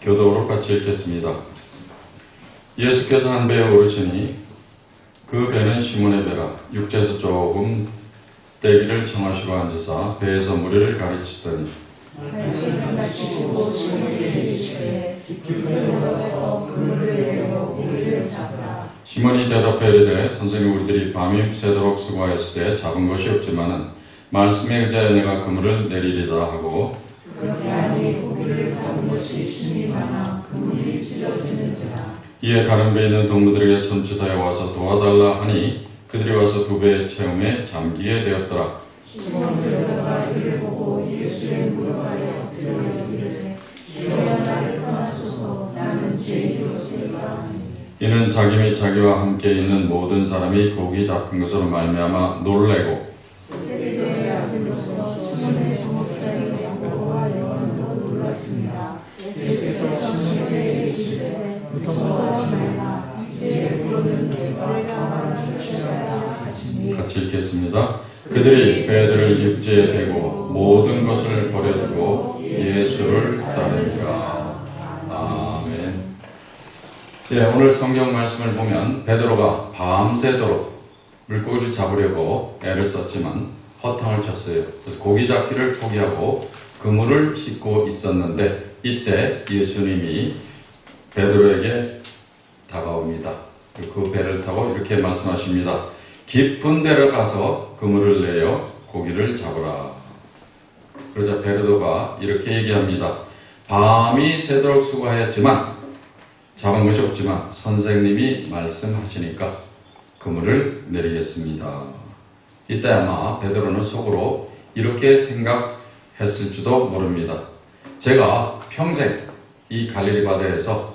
교독으로 같이 읽겠습니다. 예수께서 한 배에 오르시니 그 배는 시몬의 배라. 육지에서 조금 떼기를 청하시고 앉으사 배에서 무리를 가르치시더니 말씀을 가르치시고 시몬에게 이르시되 깊은 배로 가서 그물을 내려 고기를 잡으라. 시몬이 대답하여 이르되 선생님, 우리들이 밤이 새도록 수고하였을 때 잡은 것이 없지만은 말씀에 의지하여 내가 그물을 내리리다 하고 그렇게 하니 고기를 잡은 것이 심히 많아 그물이 찢어지는지라. 이에 다른 배에 있는 동무들에게 손짓하여 와서 도와달라 하니 그들이 와서 두 배의 체험에 잠기게 되었더라. 시몬 베드로가 이를 보고 예수의 무릎아래 엎드려 이르되 주여 나를 떠나소서 나는 죄인이로소이다. 이는 자기 및 자기와 함께 있는 모든 사람이 고기 잡힌 것으로 말미암아 놀래고 베드로의 아들로서 시몬의 동역자인 야고보와 요한도 놀랐습니다. 예수께서 시몬에게 이르시되 무서워하지 말라. 이제 너는 내가 사망을 주셔야 하시니. 같이 읽겠습니다. 그들이 배들을 육지에 대고 모든 것을 버려두고 예수를 따르니라. 아멘. 네, 오늘 성경 말씀을 보면 베드로가 밤새도록 물고기를 잡으려고 애를 썼지만 허탕을 쳤어요. 그래서 고기 잡기를 포기하고 그물을 싣고 있었는데 이때 예수님이 베드로에게 다가옵니다. 그 배를 타고 이렇게 말씀하십니다. 깊은 데로 가서 그물을 내어 고기를 잡으라. 그러자 베드로가 이렇게 얘기합니다. 밤이 새도록 수고하였지만 잡은 것이 없지만 선생님이 말씀하시니까 그물을 내리겠습니다. 이때 아마 베드로는 속으로 이렇게 생각했을지도 모릅니다. 제가 평생 이 갈릴리 바다에서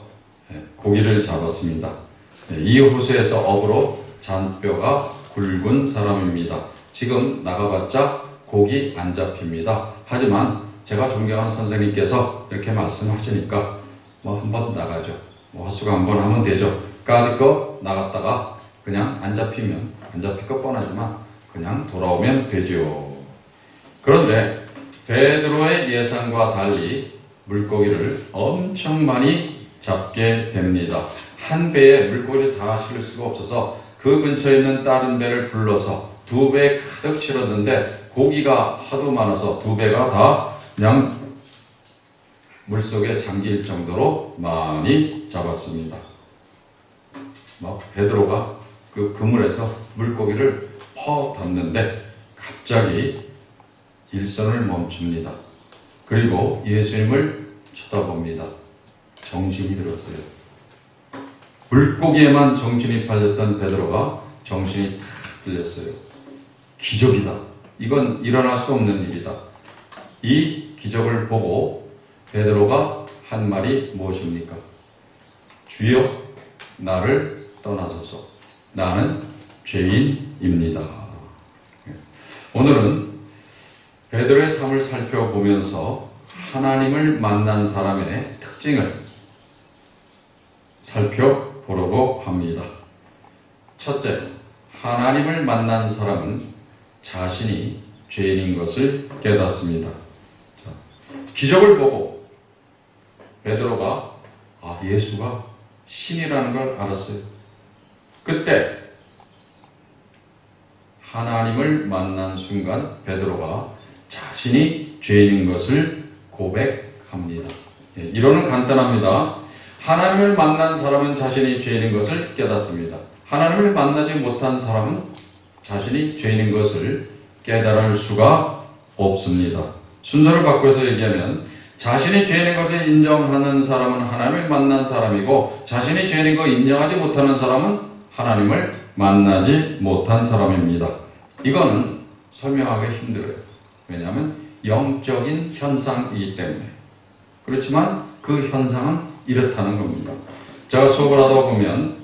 고기를 잡았습니다. 이 호수에서 업으로 잔뼈가 굵은 사람입니다. 지금 나가봤자 고기 안 잡힙니다. 하지만 제가 존경하는 선생님께서 이렇게 말씀하시니까 한번 나가죠. 헛수고 한번 하면 되죠. 까짓거 나갔다가 그냥 안 잡히면 안 잡힐 것 뻔하지만 그냥 돌아오면 되죠. 그런데 베드로의 예상과 달리 물고기를 엄청 많이 잡게 됩니다. 한 배에 물고기를 다 실을 수가 없어서 그 근처에 있는 다른 배를 불러서 두 배 가득 실었는데 고기가 하도 많아서 두 배가 다 그냥 물속에 잠길 정도로 많이 잡았습니다. 베드로가 그 그물에서 물고기를 퍼 담는데 갑자기 일선을 멈춥니다. 그리고 예수님을 쳐다봅니다. 정신이 들었어요. 물고기에만 정신이 팔렸던 베드로가 정신이 탁 들렸어요. 기적이다. 이건 일어날 수 없는 일이다. 이 기적을 보고 베드로가 한 말이 무엇입니까? 주여, 나를 떠나소서. 나는 죄인입니다. 오늘은 베드로의 삶을 살펴보면서 하나님을 만난 사람의 특징을 살펴보려고 합니다. 첫째, 하나님을 만난 사람은 자신이 죄인인 것을 깨닫습니다. 기적을 보고 베드로가 예수가 신이라는 걸 알았어요. 그때 하나님을 만난 순간 베드로가 자신이 죄인인 것을 고백합니다. 이론은 간단합니다. 하나님을 만난 사람은 자신이 죄인인 것을 깨닫습니다. 하나님을 만나지 못한 사람은 자신이 죄인인 것을 깨달을 수가 없습니다. 순서를 바꿔서 얘기하면 자신이 죄인인 것을 인정하는 사람은 하나님을 만난 사람이고 자신이 죄인인 거 인정하지 못하는 사람은 하나님을 만나지 못한 사람입니다. 이거는 설명하기 힘들어요. 왜냐하면 영적인 현상이기 때문에. 그렇지만 그 현상은 이렇다는 겁니다. 제가 수업을 하다 보면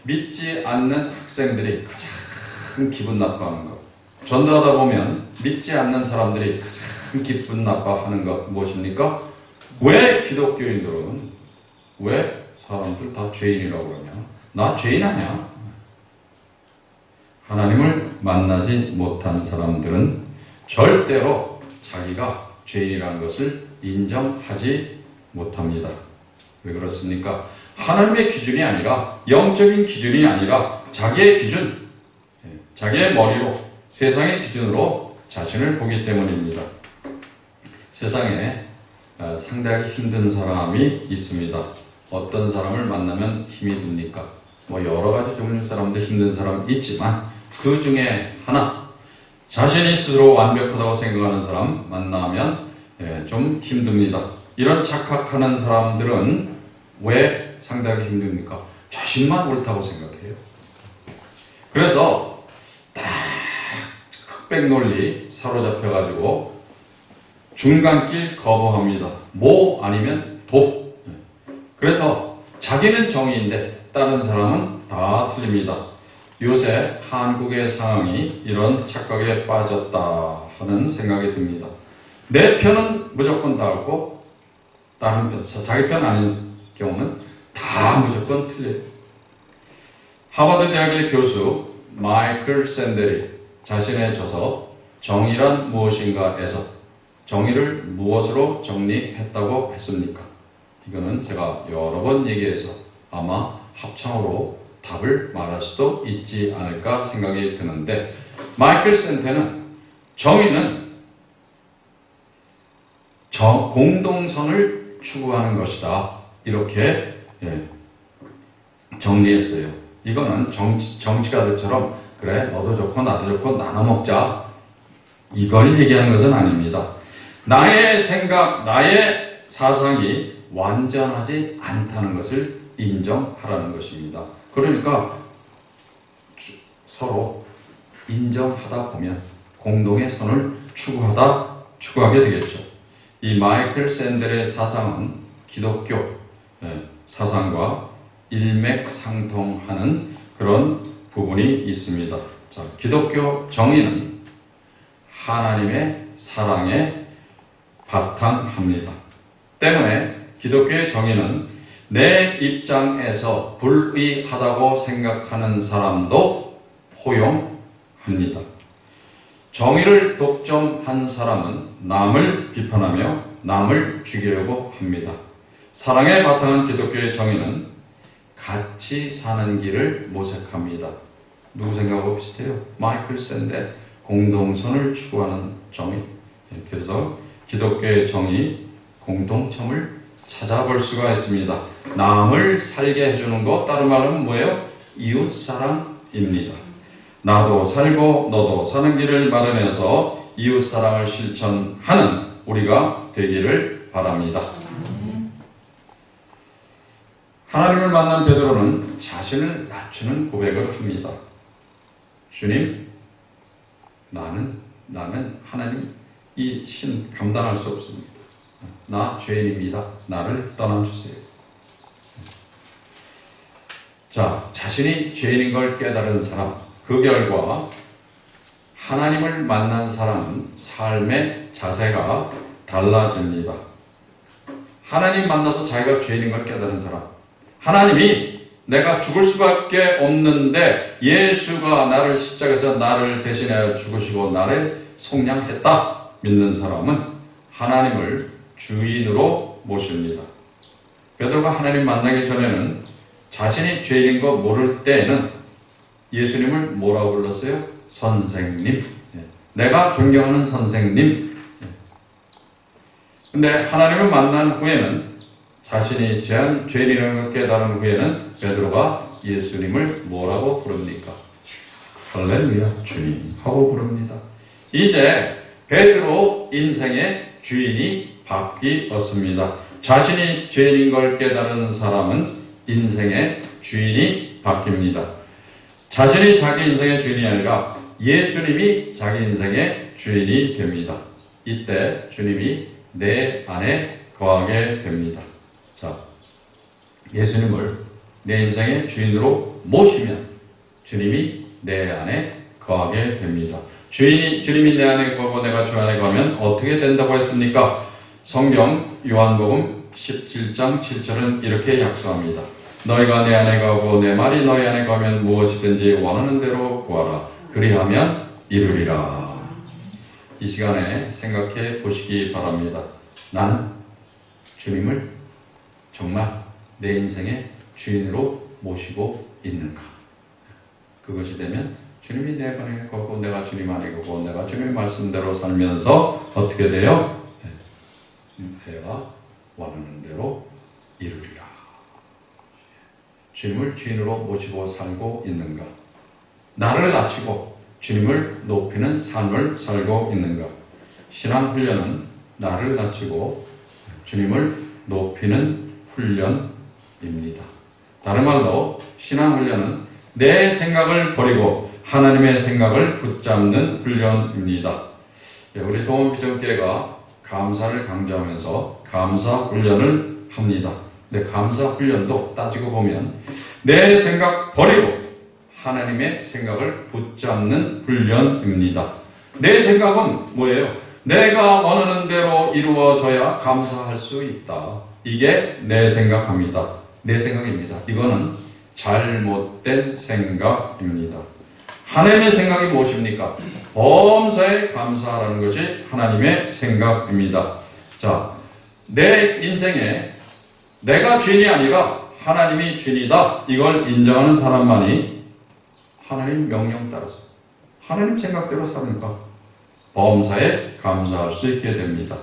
믿지 않는 학생들이 가장 기분 나빠하는 것, 전도하다 보면 믿지 않는 사람들이 가장 기분 나빠하는 것 무엇입니까? 왜 기독교인들은 왜 사람들 다 죄인이라고 그러냐? 나 죄인 아니야? 하나님을 만나지 못한 사람들은 절대로 자기가 죄인이라는 것을 인정하지 못합니다. 왜 그렇습니까? 하나님의 기준이 아니라, 영적인 기준이 아니라 자기의 기준, 자기의 머리로, 세상의 기준으로 자신을 보기 때문입니다. 세상에 상당히 힘든 사람이 있습니다. 어떤 사람을 만나면 힘이 듭니까? 여러 가지 종류 사람도 힘든 사람 있지만 그 중에 하나, 자신이 스스로 완벽하다고 생각하는 사람 만나면 좀 힘듭니다. 이런 착각하는 사람들은 왜 상당히 힘듭니까? 자신만 옳다고 생각해요. 그래서 딱 흑백 논리 사로잡혀가지고 중간길 거부합니다. 모 아니면 도. 그래서 자기는 정의인데 다른 사람은 다 틀립니다. 요새 한국의 상황이 이런 착각에 빠졌다 하는 생각이 듭니다. 내 편은 무조건 다 옳고 다른 편, 자기 편 아닌 경우는 다 무조건 틀려요. 하버드 대학의 교수 마이클 샌델이 자신의 저서 정의란 무엇인가에서 정의를 무엇으로 정리했다고 했습니까? 이거는 제가 여러 번 얘기해서 아마 합창으로 답을 말할 수도 있지 않을까 생각이 드는데, 마이클 샌델은 정의는 공동선을 추구하는 것이다, 이렇게 정리했어요. 이거는 정치가들처럼 그래 너도 좋고 나도 좋고 나눠 먹자 이걸 얘기하는 것은 아닙니다. 나의 생각, 나의 사상이 완전하지 않다는 것을 인정하라는 것입니다. 그러니까 서로 인정하다 보면 공동의 선을 추구하게 되겠죠. 이 마이클 샌델의 사상은 기독교 사상과 일맥상통하는 그런 부분이 있습니다. 자, 기독교 정의는 하나님의 사랑에 바탕합니다. 때문에 기독교의 정의는 내 입장에서 불의하다고 생각하는 사람도 포용합니다. 정의를 독점한 사람은 남을 비판하며 남을 죽이려고 합니다. 사랑에 바탕한 기독교의 정의는 같이 사는 길을 모색합니다. 누구 생각하고 비슷해요? 마이클 샌델, 공동선을 추구하는 정의. 그래서 기독교의 정의, 공동점을 찾아볼 수가 있습니다. 남을 살게 해주는 것, 다른 말은 뭐예요? 이웃사랑입니다. 나도 살고 너도 사는 길을 마련해서 이웃사랑을 실천하는 우리가 되기를 바랍니다. 하나님을 만난 베드로는 자신을 낮추는 고백을 합니다. 주님, 나는 하나님 이 신 감당할 수 없습니다. 나 죄인입니다. 나를 떠나주세요. 자, 자신이 죄인인 걸 깨달은 사람, 그 결과 하나님을 만난 사람은 삶의 자세가 달라집니다. 하나님 만나서 자기가 죄인인 걸 깨달은 사람, 하나님이 내가 죽을 수밖에 없는데 예수가 나를 십자가에서 나를 대신하여 죽으시고 나를 속량했다 믿는 사람은 하나님을 주인으로 모십니다. 베드로가 하나님 만나기 전에는 자신이 죄인인 거 모를 때에는 예수님을 뭐라고 불렀어요? 선생님. 내가 존경하는 선생님. 근데 하나님을 만난 후에는 자신이 죄인이라는 걸 깨달은 후에는 베드로가 예수님을 뭐라고 부릅니까? 할렐루야 주님 하고 부릅니다. 이제 베드로 인생의 주인이 바뀌었습니다. 자신이 죄인인 걸 깨달은 사람은 인생의 주인이 바뀝니다. 자신이 자기 인생의 주인이 아니라 예수님이 자기 인생의 주인이 됩니다. 이때 주님이 내 안에 거하게 됩니다. 자, 예수님을 내 인생의 주인으로 모시면 주님이 내 안에 거하게 됩니다. 주님이 내 안에 거하고 내가 주 안에 거하면 어떻게 된다고 했습니까? 성경 요한복음 17장 7절은 이렇게 약속합니다. 너희가 내 안에 거하고 내 말이 너희 안에 거하면 무엇이든지 원하는 대로 구하라. 그리하면 이루리라. 이 시간에 생각해 보시기 바랍니다. 나는 주님을 정말 내 인생의 주인으로 모시고 있는가? 그것이 되면 주님이 내 안에 거고 내가 주님 안에 거고 내가 주님의 말씀대로 살면서 어떻게 돼요? 내가 원하는 대로 이루리라. 주님을 주인으로 모시고 살고 있는가? 나를 낮추고 주님을 높이는 삶을 살고 있는가? 신앙훈련은 나를 낮추고 주님을 높이는 훈련입니다. 다른 말로 신앙훈련은 내 생각을 버리고 하나님의 생각을 붙잡는 훈련입니다. 우리 동원비전교회가 감사를 강조하면서 감사훈련을 합니다. 근데 감사훈련도 따지고 보면 내 생각 버리고 하나님의 생각을 붙잡는 훈련입니다. 내 생각은 뭐예요? 내가 원하는 대로 이루어져야 감사할 수 있다. 이게 내 생각합니다. 내 생각입니다. 이거는 잘못된 생각입니다. 하나님의 생각이 무엇입니까? 범사에 감사하라는 것이 하나님의 생각입니다. 자, 내 인생에 내가 주인이 아니라 하나님이 주인이다. 이걸 인정하는 사람만이 하나님 명령 따라서 하나님 생각대로 사니까 범사에 감사할 수 있게 됩니다.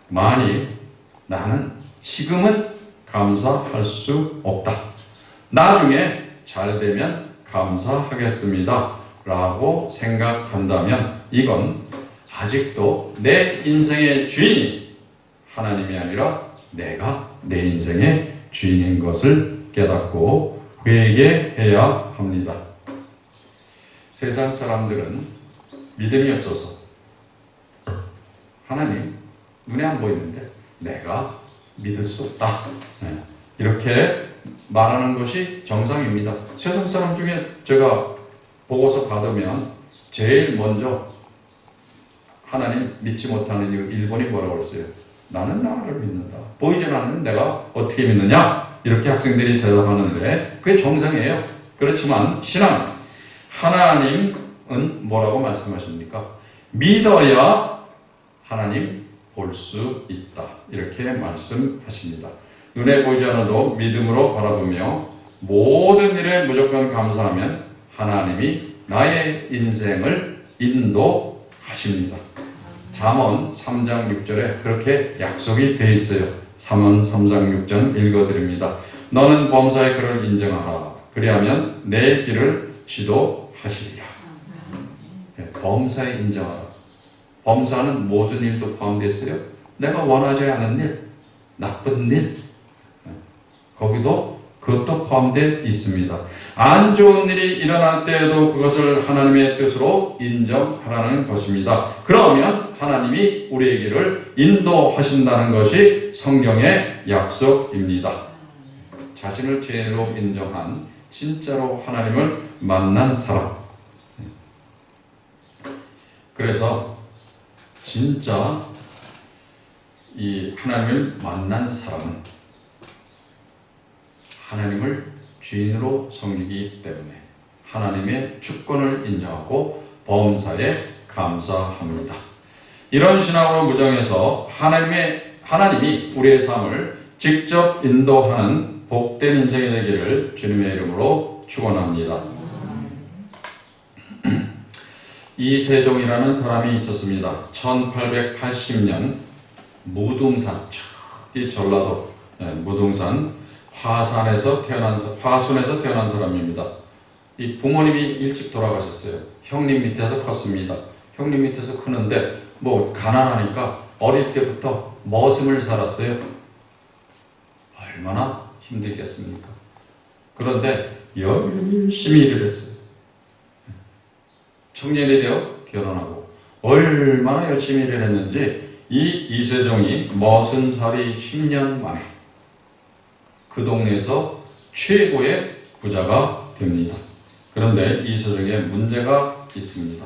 만일 나는 지금은 감사할 수 없다. 나중에 잘 되면 감사하겠습니다. 라고 생각한다면 이건 아직도 내 인생의 주인이 하나님이 아니라 내가 내 인생의 주인인 것을 깨닫고 회개해야 합니다. 세상 사람들은 믿음이 없어서 하나님 눈에 안 보이는데 내가 믿을 수 없다. 이렇게 말하는 것이 정상입니다. 세상 사람 중에 제가 보고서 받으면 제일 먼저 하나님 믿지 못하는 이유 일본이 뭐라고 했어요? 나는 나를 믿는다. 보이지 않으면 내가 어떻게 믿느냐? 이렇게 학생들이 대답하는데 그게 정상이에요. 그렇지만 신앙 하나님은 뭐라고 말씀하십니까? 믿어야 하나님 볼 수 있다. 이렇게 말씀하십니다. 눈에 보이지 않아도 믿음으로 바라보며 모든 일에 무조건 감사하면 하나님이 나의 인생을 인도하십니다. 잠언 3장 6절에 그렇게 약속이 되어 있어요. 잠언 3장 6절 읽어드립니다. 너는 범사의 그를 인정하라. 그리하면 내 길을 지도하시리라. 범사에 인정하라. 범사는 무슨 일도 포함되어 있어요? 내가 원하지 않은 일, 나쁜 일, 거기도 그것도 포함되어 있습니다. 안 좋은 일이 일어날 때에도 그것을 하나님의 뜻으로 인정하라는 것입니다. 그러면 하나님이 우리에게를 인도하신다는 것이 성경의 약속입니다. 자신을 죄인으로 인정한 진짜로 하나님을 만난 사람. 그래서 진짜 이 하나님을 만난 사람은 하나님을 주인으로 섬기기 때문에 하나님의 주권을 인정하고 범사에 감사합니다. 이런 신앙으로 무정해서 하나님이 우리의 삶을 직접 인도하는 복된 인생이 되기를 주님의 이름으로 축원합니다. 이세종이라는 사람이 있었습니다. 1880년 무등산, 이 전라도 무등산 화순에서 태어난 사람입니다. 이 부모님이 일찍 돌아가셨어요. 형님 밑에서 컸습니다. 형님 밑에서 크는데 뭐 가난하니까 어릴 때부터 머슴을 살았어요. 얼마나 힘들겠습니까? 그런데 열심히 일을 했어요. 청년이 되어 결혼하고 얼마나 열심히 일을 했는지 이 이세종이 30살이 10년 만에 그 동네에서 최고의 부자가 됩니다. 그런데 이세종에 문제가 있습니다.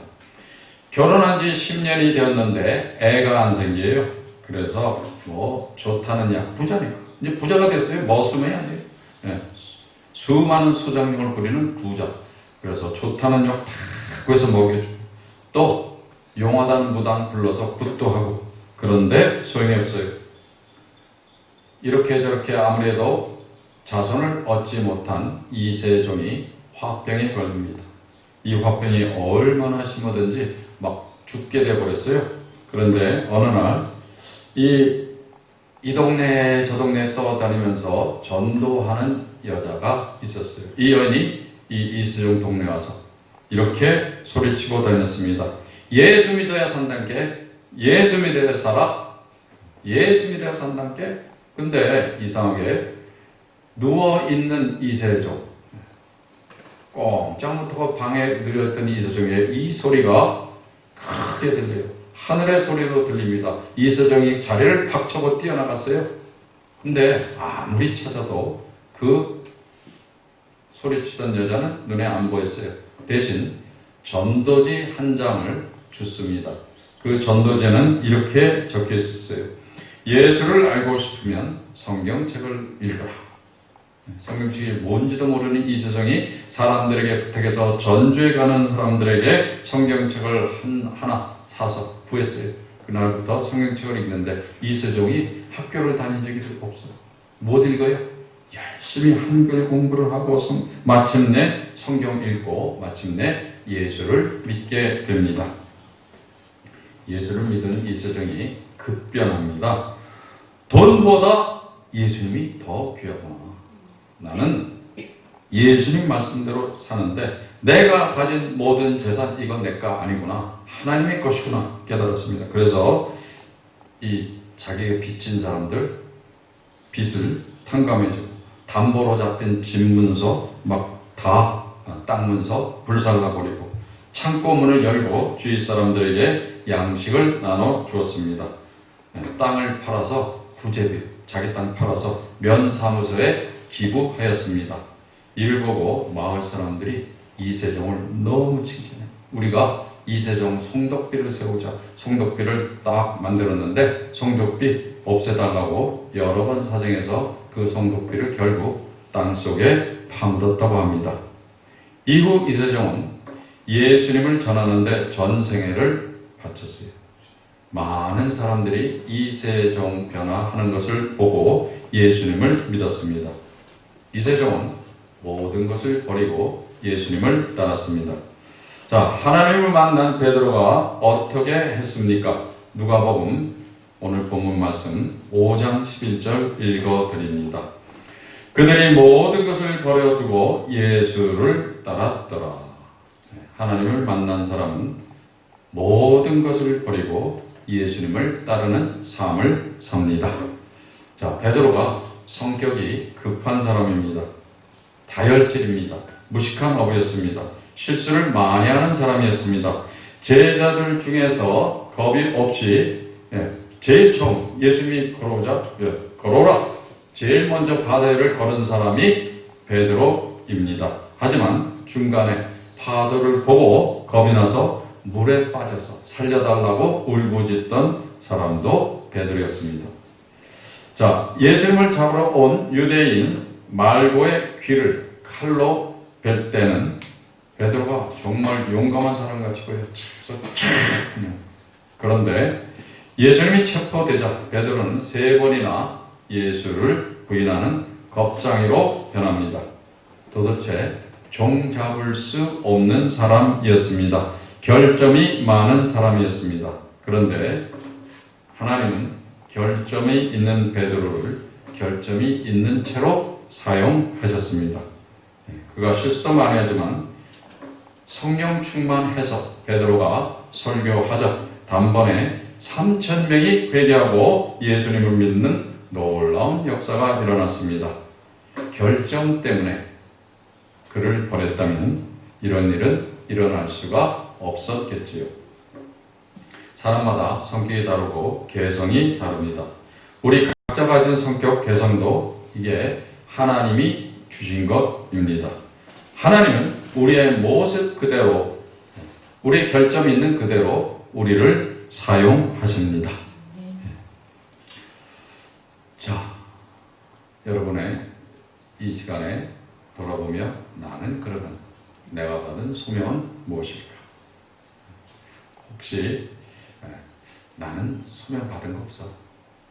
결혼한 지 10년이 되었는데 애가 안 생겨요. 그래서 뭐 좋다는 약 부자니까 이제 부자가 됐어요. 머슴이 아니에요. 수많은 수장용을 부리는 부자. 그래서 좋다는 약 다 구해서 먹여주고 또 용화단 무당 불러서 굿도 하고 그런데 소용이 없어요. 이렇게 저렇게 아무리 해도 자손을 얻지 못한 이세종이 화병에 걸립니다. 이 화병이 얼마나 심하든지 막 죽게 돼버렸어요. 그런데 어느 날 이 동네 저 동네 떠다니면서 전도하는 여자가 있었어요. 이 여인이 이 이세종 동네 와서 이렇게 소리치고 다녔습니다. 예수 믿어야 산단께, 예수 믿어야 살아, 예수 믿어야 산단께. 근데 이상하게 누워있는 이세종, 꼼짝 못하고 방에 들였던 이세종의 이 소리가 크게 들려요. 하늘의 소리로 들립니다. 이세종이 자리를 팍 쳐고 뛰어나갔어요. 근데 아무리 찾아도 그 소리치던 여자는 눈에 안 보였어요. 대신 전도지 한 장을 줬습니다. 그 전도지에는 이렇게 적혀 있었어요. 예수를 알고 싶으면 성경책을 읽어라. 성경책이 뭔지도 모르는 이세종이 사람들에게 부탁해서 전주에 가는 사람들에게 성경책을 하나 사서 구했어요. 그날부터 성경책을 읽는데 이세종이 학교를 다닌 적이 없어요. 못 읽어요. 열심히 한글 공부를 하고 마침내 성경 읽고 마침내 예수를 믿게 됩니다. 예수를 믿은 이세종이 급변합니다. 돈보다 예수님이 더 귀하구나. 나는 예수님 말씀대로 사는데 내가 가진 모든 재산 이건 내 거 아니구나. 하나님의 것이구나 깨달았습니다. 그래서 이 자기가 빚진 사람들 빚을 탕감해주고 담보로 잡힌 집문서 막 다 땅문서 불살라버리고 창고 문을 열고 주위 사람들에게 양식을 나눠 주었습니다. 땅을 팔아서 구제비 자기 땅 팔아서 면사무소에 기부하였습니다. 이를 보고 마을 사람들이 이세종을 너무 칭찬해요. 우리가 이세종 송덕비를 세우자. 송덕비를 딱 만들었는데 송덕비 없애달라고 여러 번 사정해서 그 송덕비를 결국 땅속에 파묻었다고 합니다. 이후 이세종은 예수님을 전하는데 전생애를 바쳤어요. 많은 사람들이 이세종 변화하는 것을 보고 예수님을 믿었습니다. 이세종은 모든 것을 버리고 예수님을 따랐습니다. 자, 하나님을 만난 베드로가 어떻게 했습니까? 누가복음 오늘 본문 말씀 5장 11절 읽어드립니다. 그들이 모든 것을 버려두고 예수를 따랐더라. 하나님을 만난 사람은 모든 것을 버리고 예수님을 따르는 삶을 삽니다. 자, 베드로가 성격이 급한 사람입니다. 다혈질입니다. 무식한 어부였습니다. 실수를 많이 하는 사람이었습니다. 제자들 중에서 겁이 없이 제일 처음 예수님이 걸어오자 걸어오라 제일 먼저 바다를 걸은 사람이 베드로입니다. 하지만 중간에 파도를 보고 겁이 나서 물에 빠져서 살려달라고 울부짖던 사람도 베드로였습니다. 자, 예수님을 잡으러 온 유대인 말고의 귀를 칼로 벨 때는 베드로가 정말 용감한 사람같이 보여요. 그런데 예수님이 체포되자 베드로는 3번이나 예수를 부인하는 겁쟁이로 변합니다. 도대체 종잡을 수 없는 사람이었습니다. 결점이 많은 사람이었습니다. 그런데 하나님은 결점이 있는 베드로를 결점이 있는 채로 사용하셨습니다. 그가 실수도 많이 하지만 성령 충만해서 베드로가 설교하자 단번에 3,000명이 회개하고 예수님을 믿는 놀라운 역사가 일어났습니다. 결점 때문에 그를 버렸다면 이런 일은 일어날 수가 없었겠지요. 사람마다 성격이 다르고 개성이 다릅니다. 우리 각자 가진 성격 개성도 이게 하나님이 주신 것입니다. 하나님은 우리의 모습 그대로 우리의 결점이 있는 그대로 우리를 사용하십니다. 자, 여러분의 이 시간에 돌아보며 나는 그러면 내가 받은 소명은 무엇일까? 혹시 나는 소명 받은 거 없어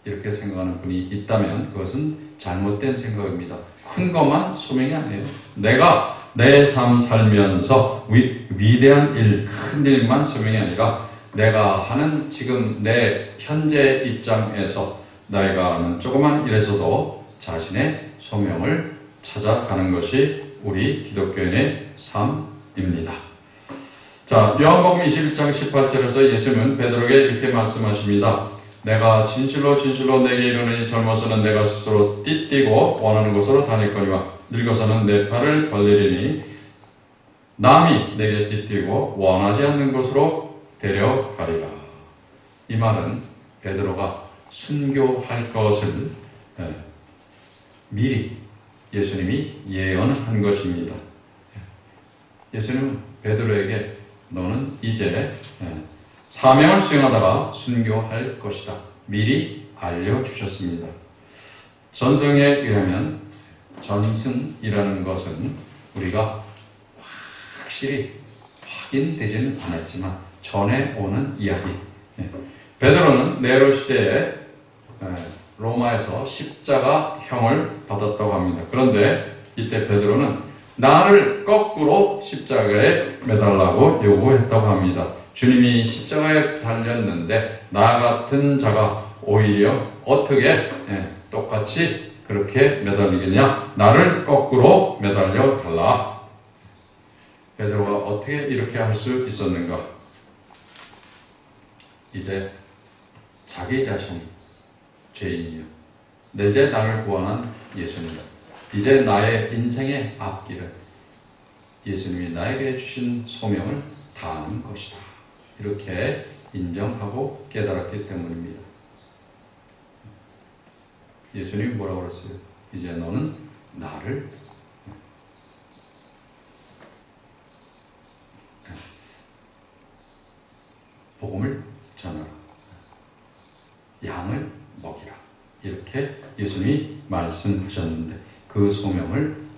이렇게 생각하는 분이 있다면 그것은 잘못된 생각입니다. 큰 것만 소명이 아니에요. 내가 내 삶 살면서 위대한 일, 큰 일만 소명이 아니라 내가 하는 지금 내 현재 입장에서 내가 하는 조그만 일에서도 자신의 소명을 찾아가는 것이 우리 기독교인의 삶입니다. 자, 요한복음 21장 18절에서 예수님은 베드로에게 이렇게 말씀하십니다. 내가 진실로 진실로 내게 이르노니 젊어서는 내가 스스로 띠뛰고 원하는 곳으로 다닐거니와 늙어서는 내 팔을 벌리리니 남이 내게 띠뛰고 원하지 않는 곳으로 데려가리라. 이 말은 베드로가 순교할 것을 미리 예수님이 예언한 것입니다. 예수님은 베드로에게 너는 이제 사명을 수행하다가 순교할 것이다. 미리 알려주셨습니다. 전승에 의하면 전승이라는 것은 우리가 확실히 확인되지는 않았지만 전해 오는 이야기. 베드로는 네로 시대에 로마에서 십자가형을 받았다고 합니다. 그런데 이때 베드로는 나를 거꾸로 십자가에 매달라고 요구했다고 합니다. 주님이 십자가에 달렸는데 나 같은 자가 오히려 어떻게 똑같이 그렇게 매달리겠냐? 나를 거꾸로 매달려 달라. 베드로가 어떻게 이렇게 할 수 있었는가? 이제 자기 자신이 죄인이요. 이제 나를 구원한 예수님이다. 이제 나의 인생의 앞길은 예수님이 나에게 주신 소명을 다하는 것이다. 이렇게 인정하고 깨달았기 때문입니다. 예수님이 뭐라고 그랬어요? 이제 너는 나를 복음을 전하라. 양을 먹이라. 이렇게 예수님이 말씀하셨는데 그 소명을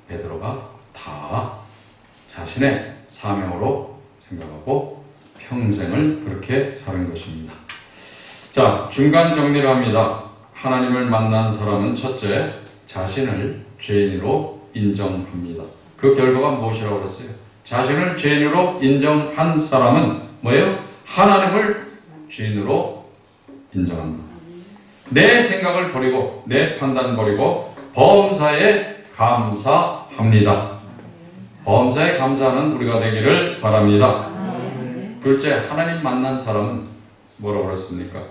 베드로가 다 자신의 사명으로 생각하고 평생을 그렇게 사는 것입니다. 자, 중간 정리를 합니다. 하나님을 만난 사람은 첫째, 자신을 죄인으로 인정합니다. 그 결과가 무엇이라고 그랬어요? 자신을 죄인으로 인정한 사람은 뭐예요? 하나님을 죄인으로 인정한다. 내 생각을 버리고 내 판단 버리고 범사에 감사합니다. 범사에 감사하는 우리가 되기를 바랍니다. 둘째, 하나님 만난 사람은 뭐라고 그랬습니까?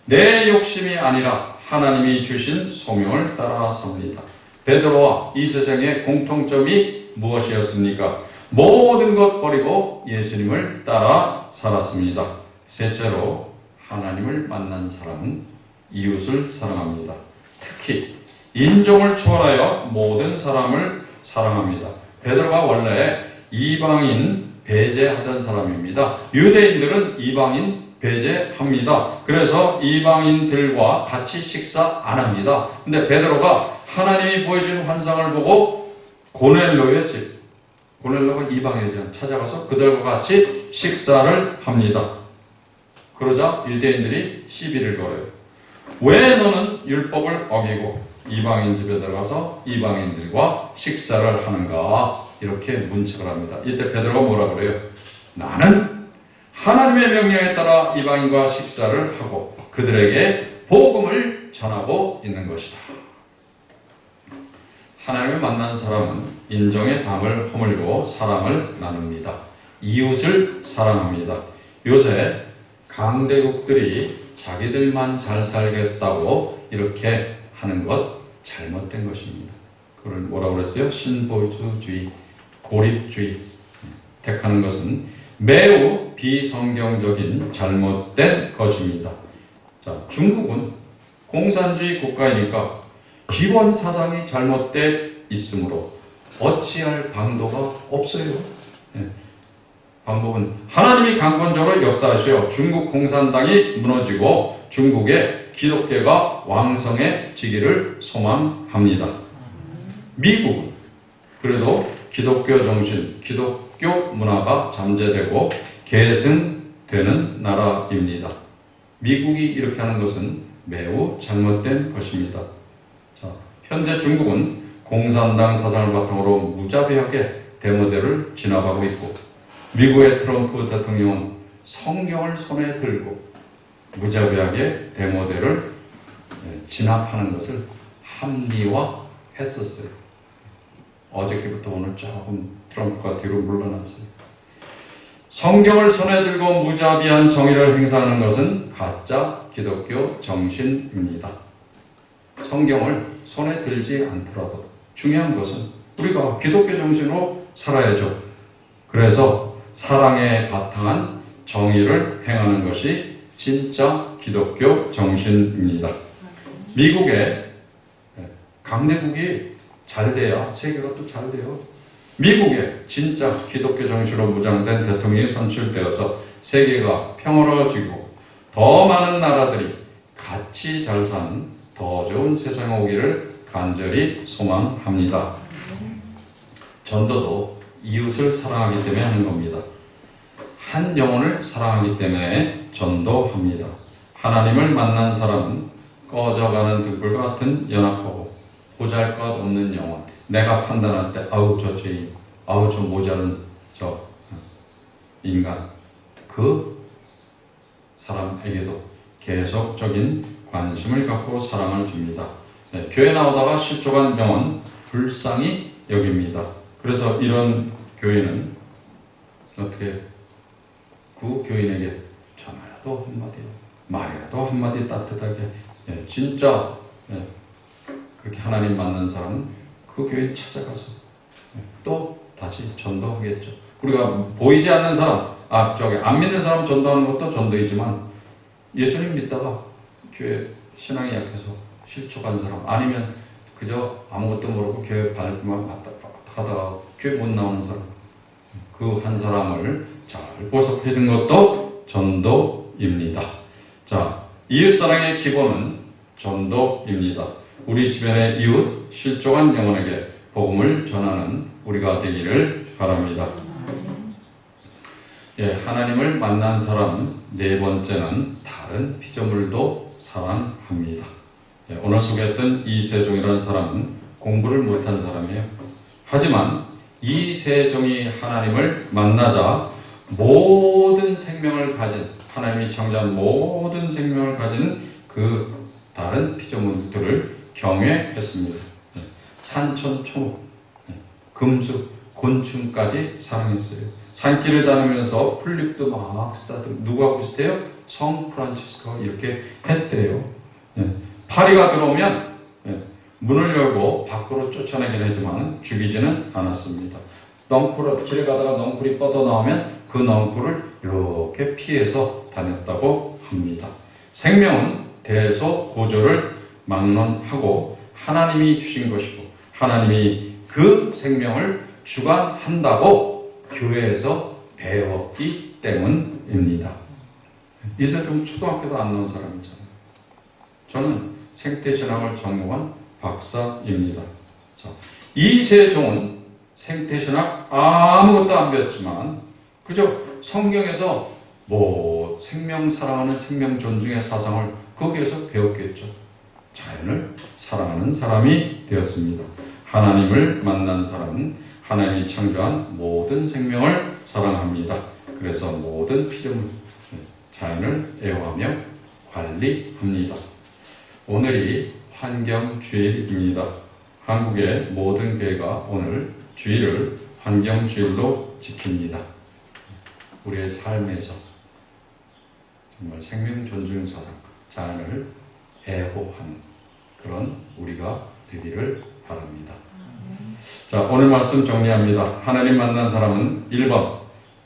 내 욕심이 아니라 하나님이 주신 소명을 따라 삽니다. 베드로와 이 세상의 공통점이 무엇이었습니까? 모든 것 버리고 예수님을 따라 살았습니다. 셋째로, 하나님을 만난 사람은 이웃을 사랑합니다. 특히 인종을 초월하여 모든 사람을 사랑합니다. 베드로가 원래 이방인 배제하던 사람입니다. 유대인들은 이방인 배제합니다. 그래서 이방인들과 같이 식사 안 합니다. 근데 베드로가 하나님이 보여준 환상을 보고 고넬료의 집, 고넬료가 이방인이잖아요. 찾아가서 그들과 같이 식사를 합니다. 그러자 유대인들이 시비를 걸어요. 왜 너는 율법을 어기고 이방인 집에 들어가서 이방인들과 식사를 하는가? 이렇게 문책을 합니다. 이때 베드로가 뭐라 그래요? 나는 하나님의 명령에 따라 이방인과 식사를 하고 그들에게 복음을 전하고 있는 것이다. 하나님을 만난 사람은 인정의 담을 허물고 사랑을 나눕니다. 이웃을 사랑합니다. 요새 강대국들이 자기들만 잘 살겠다고 이렇게 하는 것 잘못된 것입니다. 그걸 뭐라고 그랬어요? 신보주의, 고립주의 택하는 것은 매우 비성경적인 잘못된 것입니다. 자, 중국은 공산주의 국가이니까 기본 사상이 잘못되어 있으므로 어찌할 방도가 없어요. 방법은 하나님이 강권적으로 역사하시어 중국 공산당이 무너지고 중국의 기독교가 왕성해지기를 소망합니다. 미국은 그래도 기독교 정신, 기독교 문화가 잠재되고 계승되는 나라입니다. 미국이 이렇게 하는 것은 매우 잘못된 것입니다. 자, 현재 중국은 공산당 사상을 바탕으로 무자비하게 대모대를 진압하고 있고, 미국의 트럼프 대통령은 성경을 손에 들고 무자비하게 대모대를 진압하는 것을 합리화했었어요. 어저께부터 오늘 조금 트럼프가 뒤로 물러났어요. 성경을 손에 들고 무자비한 정의를 행사하는 것은 가짜 기독교 정신입니다. 성경을 손에 들지 않더라도 중요한 것은 우리가 기독교 정신으로 살아야죠. 그래서 사랑에 바탕한 정의를 행하는 것이 진짜 기독교 정신입니다. 미국의 강대국이 잘 돼야 세계가 또 잘 돼요. 미국에 진짜 기독교 정신으로 무장된 대통령이 선출되어서 세계가 평화로워지고 더 많은 나라들이 같이 잘 사는 더 좋은 세상에 오기를 간절히 소망합니다. 전도도 이웃을 사랑하기 때문에 하는 겁니다. 한 영혼을 사랑하기 때문에 전도합니다. 하나님을 만난 사람은 꺼져가는 등불과 같은 연약하고 보잘것없는 영혼, 내가 판단할 때 아우 저 죄인, 아우 저 모자른 저 인간, 그 사람에게도 계속적인 관심을 갖고 사랑을 줍니다. 교회 나오다가 실족한 영혼 불쌍히 여깁니다. 그래서 이런 교회는 어떻게 그 교인에게 전화라도 한마디, 말이라도 한마디 따뜻하게, 진짜 그렇게 하나님 만난 사람은 그 교인 찾아가서 또 다시 전도하겠죠. 우리가 보이지 않는 사람, 안 믿는 사람 전도하는 것도 전도이지만, 예수님 믿다가 교회 신앙이 약해서 실족한 사람, 아니면 그저 아무것도 모르고 교회 발만 하다가 교회 못 나오는 사람, 그 한 사람을 잘 보살피는 것도 전도입니다. 자, 이웃사랑의 기본은 전도입니다. 우리 주변의 이웃, 실족한 영혼에게 복음을 전하는 우리가 되기를 바랍니다. 하나님을 만난 사람 네 번째는 다른 피조물도 사랑합니다. 오늘 소개했던 이세종이라는 사람은 공부를 못한 사람이에요. 하지만 이세종이 하나님을 만나자 모든 생명을 가진, 하나님이 창조한 모든 생명을 가진 그 다른 피조물들을 경외했습니다. 산천, 초목, 금수, 곤충까지 사랑했어요. 산길을 다니면서 풀잎도 막 쓰다듬고, 누가 비슷해요? 성 프란치스코가 이렇게 했대요. 파리가 들어오면 문을 열고 밖으로 쫓아내긴 하지만 죽이지는 않았습니다. 넝쿨을, 길에 가다가 넝쿨이 뻗어나오면 그 넝쿨을 이렇게 피해서 다녔다고 합니다. 생명은 대소고조를 막론하고 하나님이 주신 것이고, 하나님이 그 생명을 주관한다고 교회에서 배웠기 때문입니다. 이세종 초등학교도 안 나온 사람이잖아요. 저는 생태신학을 전공한 박사입니다. 자, 이세종은 생태신학 아무것도 안 배웠지만 그저 성경에서 생명 사랑하는 생명 존중의 사상을 거기에서 배웠겠죠. 자연을 사랑하는 사람이 되었습니다. 하나님을 만난 사람은 하나님이 창조한 모든 생명을 사랑합니다. 그래서 모든 피조물, 자연을 애호하며 관리합니다. 오늘이 환경주일입니다. 한국의 모든 교회가 오늘 주일을 환경주일로 지킵니다. 우리의 삶에서 정말 생명 존중 사상, 자연을 애호하는 그런 우리가 되기를 바랍니다. 자, 오늘 말씀 정리합니다. 하나님 만난 사람은 1번,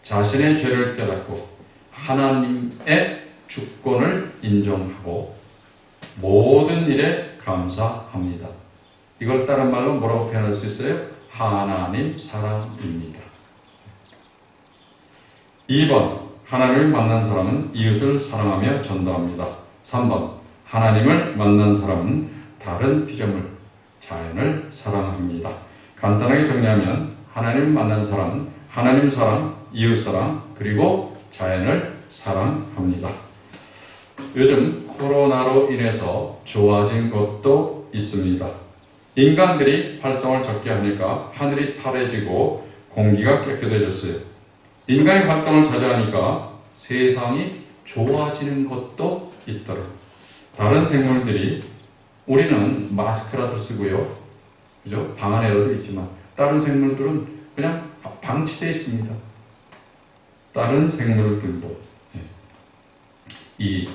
자신의 죄를 깨닫고 하나님의 주권을 인정하고 모든 일에 감사합니다. 이걸 다른 말로 뭐라고 표현할 수 있어요? 하나님 사랑입니다. 2번, 하나님을 만난 사람은 이웃을 사랑하며 전도합니다. 3번, 하나님을 만난 사람은 다른 피조물, 자연을 사랑합니다. 간단하게 정리하면 하나님을 만난 사람은 하나님 사랑, 이웃 사랑, 그리고 자연을 사랑합니다. 요즘 코로나로 인해서 좋아진 것도 있습니다. 인간들이 활동을 적게 하니까 하늘이 파래지고 공기가 깨끗해졌어요. 인간의 활동을 자제하니까 세상이 좋아지는 것도 있더라. 다른 생물들이 우리는 마스크라도 쓰고요. 그죠? 방 안에라도 있지만 다른 생물들은 그냥 방치되어 있습니다. 다른 생물들도 이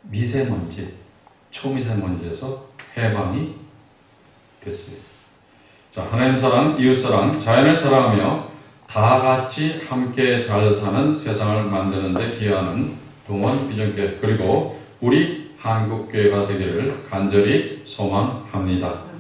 미세먼지, 초미세먼지에서 해방이 됐어요. 자, 하나님 사랑, 이웃 사랑, 자연을 사랑하며 다 같이 함께 잘 사는 세상을 만드는 데 기여하는 동원 비전교회 그리고 우리 한국교회가 되기를 간절히 소망합니다.